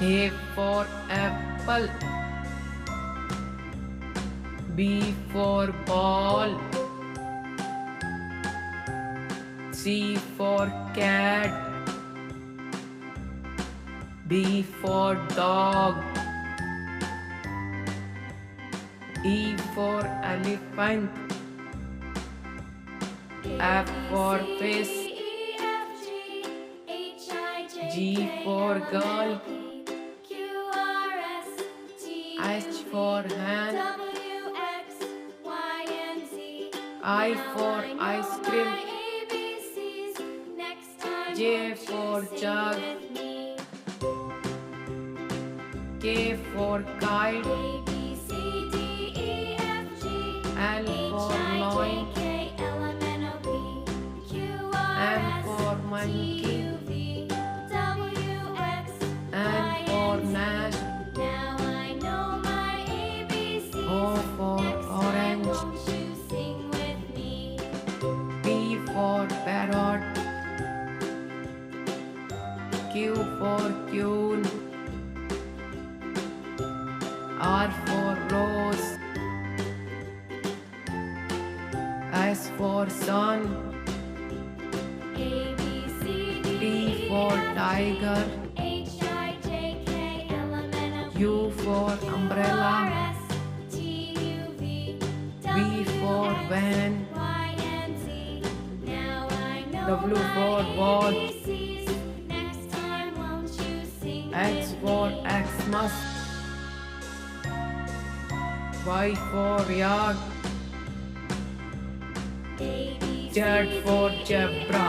A for apple. B for ball. C for cat. D for dog. E for elephant. F for fish. G for girl. H for hand. I for ice cream. J for jug. K for kite. L for loin. M for monkey. N for nest. O for orange. P for parrot. Q for queen. R for rose. S for sun. T for tiger. U for umbrella. V for van. W for watch. X for Xmas. Y for yak. Z for zebra.